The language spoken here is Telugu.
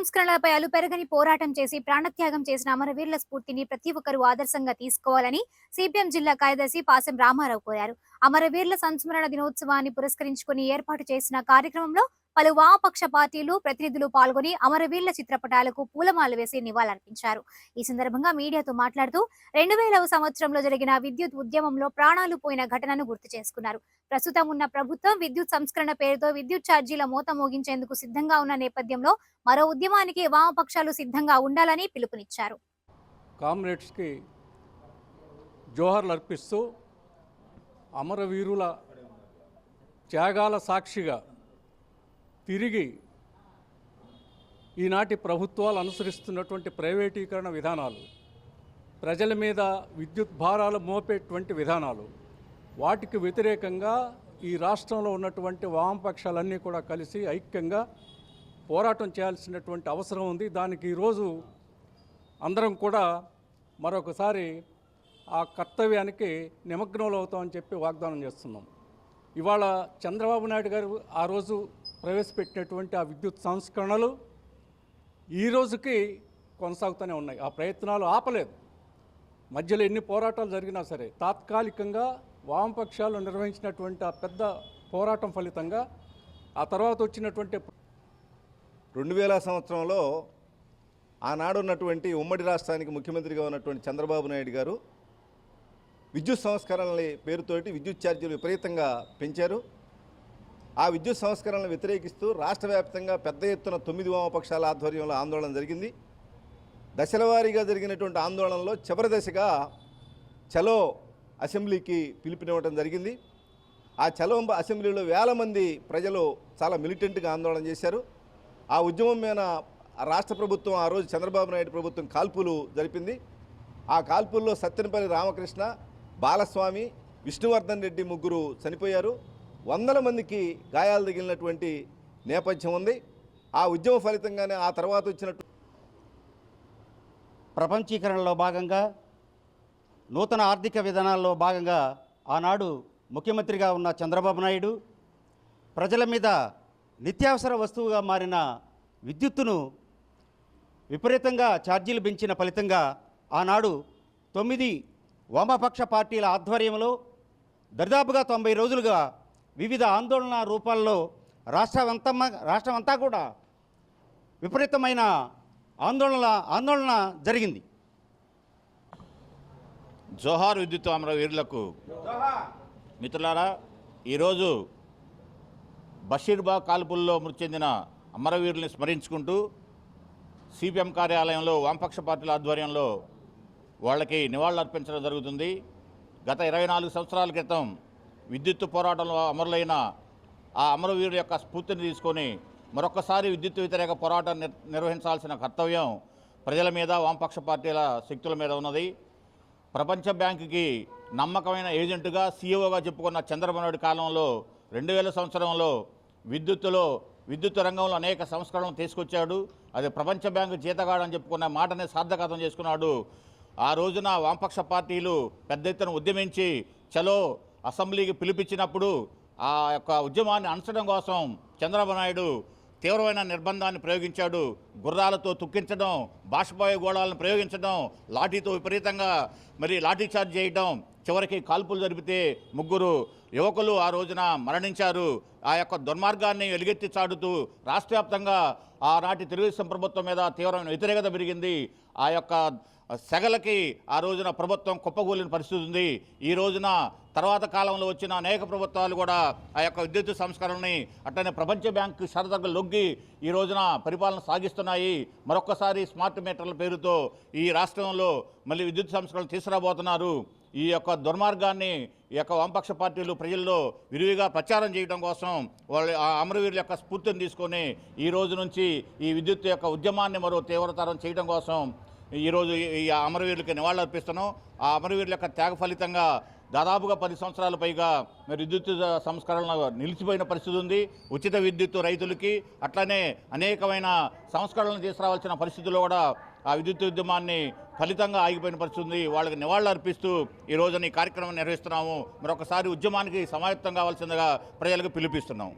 సంస్కరణలపై అలుపెరగని పోరాటం చేసి ప్రాణత్యాగం చేసిన అమరవీరుల స్ఫూర్తిని ప్రతి ఒక్కరూ ఆదర్శంగా తీసుకోవాలని సిపిఎం జిల్లా కార్యదర్శి పాసెం రామారావు కోరారు. అమరవీరుల సంస్మరణ దినోత్సవాన్ని పురస్కరించుకుని ఏర్పాటు చేసిన కార్యక్రమంలో పలు వామపక్ష పార్టీలు ప్రతినిధులు పాల్గొని అమరవీరుల చిత్రపటాలకు పూలమాలలు వేసి నివాళులర్పించారు. ఈ సందర్భంగా మీడియాతో మాట్లాడుతూ 2000వ సంవత్సరంలో జరిగిన విద్యుత్ ఉద్యమంలో ప్రాణాలు పోయిన ఘటనను గుర్తు చేసుకున్నారు. ప్రస్తుతం ఉన్న ప్రభుత్వం విద్యుత్ సంస్కరణ పేరుతో విద్యుత్ ఛార్జీల మోత మోగించేందుకు సిద్ధంగా ఉన్న నేపథ్యంలో మరో ఉద్యమానికి వామపక్షాలు సిద్ధంగా ఉండాలని పిలుపునిచ్చారు. కామ్రేడ్స్కి జోహర్లు అర్పిస్తూ అమరవీరుల త్యాగాల సాక్షిగా తిరిగి ఈనాటి ప్రభుత్వాలు అనుసరిస్తున్నటువంటి ప్రైవేటీకరణ విధానాలు, ప్రజల మీద విద్యుత్ భారాలు మోపేటువంటి విధానాలు, వాటికి వ్యతిరేకంగా ఈ రాష్ట్రంలో ఉన్నటువంటి వామపక్షాలన్నీ కూడా కలిసి ఐక్యంగా పోరాటం చేయాల్సినటువంటి అవసరం ఉంది. దానికి ఈరోజు అందరం కూడా మరొకసారి ఆ కర్తవ్యానికి నిమగ్నంలో అవుతామని చెప్పి వాగ్దానం చేస్తున్నాం. ఇవాళ చంద్రబాబు నాయుడు గారు ఆ రోజు ప్రవేశపెట్టినటువంటి ఆ విద్యుత్ సంస్కరణలు ఈ రోజుకి కొనసాగుతూనే ఉన్నాయి. ఆ ప్రయత్నాలు ఆపలేదు. మధ్యలో ఎన్ని పోరాటాలు జరిగినా సరే తాత్కాలికంగా వామపక్షాలు నిర్వహించినటువంటి ఆ పెద్ద పోరాటం ఫలితంగా ఆ తర్వాత వచ్చినటువంటి 2000 సంవత్సరంలో ఆనాడు ఉన్నటువంటి ఉమ్మడి రాష్ట్రానికి ముఖ్యమంత్రిగా ఉన్నటువంటి చంద్రబాబు నాయుడు గారు విద్యుత్ సంస్కరణల పేరుతోటి విద్యుత్ ఛార్జీలు విపరీతంగా పెంచారు. ఆ విద్యుత్ సంస్కరణలను వ్యతిరేకిస్తూ రాష్ట్ర వ్యాప్తంగా పెద్ద ఎత్తున 9 వామపక్షాల ఆధ్వర్యంలో ఆందోళన జరిగింది. దశలవారీగా జరిగినటువంటి ఆందోళనలో చివరి దశగా చలో అసెంబ్లీకి పిలుపునివ్వడం జరిగింది. ఆ చలో అసెంబ్లీలో వేల మంది ప్రజలు చాలా మిలిటెంట్గా ఆందోళన చేశారు. ఆ ఉద్యమం మీద రాష్ట్ర ప్రభుత్వం ఆ రోజు చంద్రబాబు నాయుడు ప్రభుత్వం కాల్పులు జరిపింది. ఆ కాల్పుల్లో సత్తెనపల్లి రామకృష్ణ, బాలస్వామి, విష్ణువర్ధన్ రెడ్డి ముగ్గురు చనిపోయారు. వందల మందికి గాయాలు తగిలినటువంటి నేపథ్యం ఉంది. ఆ ఉద్యమ ఫలితంగానే ఆ తర్వాత వచ్చినట్టు ప్రపంచీకరణలో భాగంగా నూతన ఆర్థిక విధానాల్లో భాగంగా ఆనాడు ముఖ్యమంత్రిగా ఉన్న చంద్రబాబు నాయుడు ప్రజల మీద నిత్యావసర వస్తువుగా మారిన విద్యుత్తును విపరీతంగా ఛార్జీలు పెంచిన ఫలితంగా ఆనాడు 9 వామపక్ష పార్టీల ఆధ్వర్యంలో దరిదాపుగా 90 రోజులుగా వివిధ ఆందోళన రూపాల్లో రాష్ట్రమంతా కూడా విపరీతమైన ఆందోళన జరిగింది. జోహార్ విద్యుత్ అమరవీరులకు. మిత్రులారా, ఈరోజు బషీర్బాగ్ కాల్పుల్లో మృతి చెందిన అమరవీరుల్ని స్మరించుకుంటూ సిపిఎం కార్యాలయంలో వామపక్ష పార్టీల ఆధ్వర్యంలో వాళ్ళకి నివాళులు అర్పించడం జరుగుతుంది. గత 24 సంవత్సరాల క్రితం విద్యుత్ పోరాటంలో అమరులైన ఆ అమరవీరుల యొక్క స్ఫూర్తిని తీసుకొని మరొకసారి విద్యుత్ వ్యతిరేక పోరాటం నిర్వహించాల్సిన కర్తవ్యం ప్రజల మీద, వామపక్ష పార్టీల శక్తుల మీద ఉన్నది. ప్రపంచ బ్యాంకుకి నమ్మకమైన ఏజెంటుగా సీఈఓగా చెప్పుకున్న చంద్రబాబు నాయుడు కాలంలో 2000 సంవత్సరంలో విద్యుత్ రంగంలో అనేక సంస్కరణలు తీసుకొచ్చాడు. అది ప్రపంచ బ్యాంకు జీతగాడని చెప్పుకున్న మాటనే సార్థకతం చేసుకున్నాడు. ఆ రోజున వామపక్ష పార్టీలు పెద్ద ఎత్తున ఉద్యమించి చలో అసెంబ్లీకి పిలిపించినప్పుడు ఆ యొక్క ఉద్యమాన్ని అణచడం కోసం చంద్రబాబు నాయుడు తీవ్రమైన నిర్బంధాన్ని ప్రయోగించాడు. గుర్రాలతో తొక్కించడం, బాష్పాయ గోళాలను ప్రయోగించడం, లాఠీతో విపరీతంగా లాఠీ చార్జ్ చేయడం, చివరికి కాల్పులు జరిపితే 3 యువకులు ఆ రోజున మరణించారు. ఆ యొక్క దుర్మార్గాన్ని వెలుగెత్తి చాటుతూ రాష్ట్ర వ్యాప్తంగా ఆనాటి తెలుగుదేశం ప్రభుత్వం మీద తీవ్రమైన వ్యతిరేకత పెరిగింది. ఆ యొక్క సెగలకి ఆ రోజున ప్రభుత్వం కుప్పగూలిన పరిస్థితి ఉంది. ఈ రోజున తర్వాత కాలంలో వచ్చిన అనేక ప్రభుత్వాలు కూడా ఆ యొక్క విద్యుత్ సంస్కరణని అట్లనే ప్రపంచ బ్యాంకు షరతులకు లొగ్గి ఈ రోజున పరిపాలన సాగిస్తున్నాయి. మరొక్కసారి స్మార్ట్ మీటర్ల పేరుతో ఈ రాష్ట్రంలో మళ్ళీ విద్యుత్ సంస్కరణలు తీసుకురాబోతున్నారు. ఈ యొక్క దుర్మార్గాన్ని ఈ యొక్క వామపక్ష పార్టీలు ప్రజల్లో విరివిగా ప్రచారం చేయడం కోసం వాళ్ళ అమరవీరుల యొక్క స్ఫూర్తిని తీసుకొని ఈ రోజు నుంచి ఈ విద్యుత్ యొక్క ఉద్యమాన్ని మరో తీవ్రతరం చేయడం కోసం ఈరోజు ఈ అమరవీరులకి నివాళులర్పిస్తున్నాం. ఆ అమరవీరుల యొక్క త్యాగ ఫలితంగా దాదాపుగా 10 సంవత్సరాల పైగా విద్యుత్ సంస్కరణలు నిలిచిపోయిన పరిస్థితి ఉంది. ఉచిత విద్యుత్ రైతులకి అట్లనే అనేకమైన సంస్కరణలు తీసుకురావాల్సిన పరిస్థితుల్లో కూడా ఆ విద్యుత్ ఉద్యమాన్ని ఫలితంగా ఆగిపోయిన పరిస్థితి ఉంది. వాళ్ళకి నివాళులు అర్పిస్తూ ఈ రోజున ఈ కార్యక్రమం నిర్వహిస్తున్నాము. మరొకసారి ఉద్యమానికి సమాయత్తం కావాల్సిందిగా ప్రజలకు పిలుపిస్తున్నాము.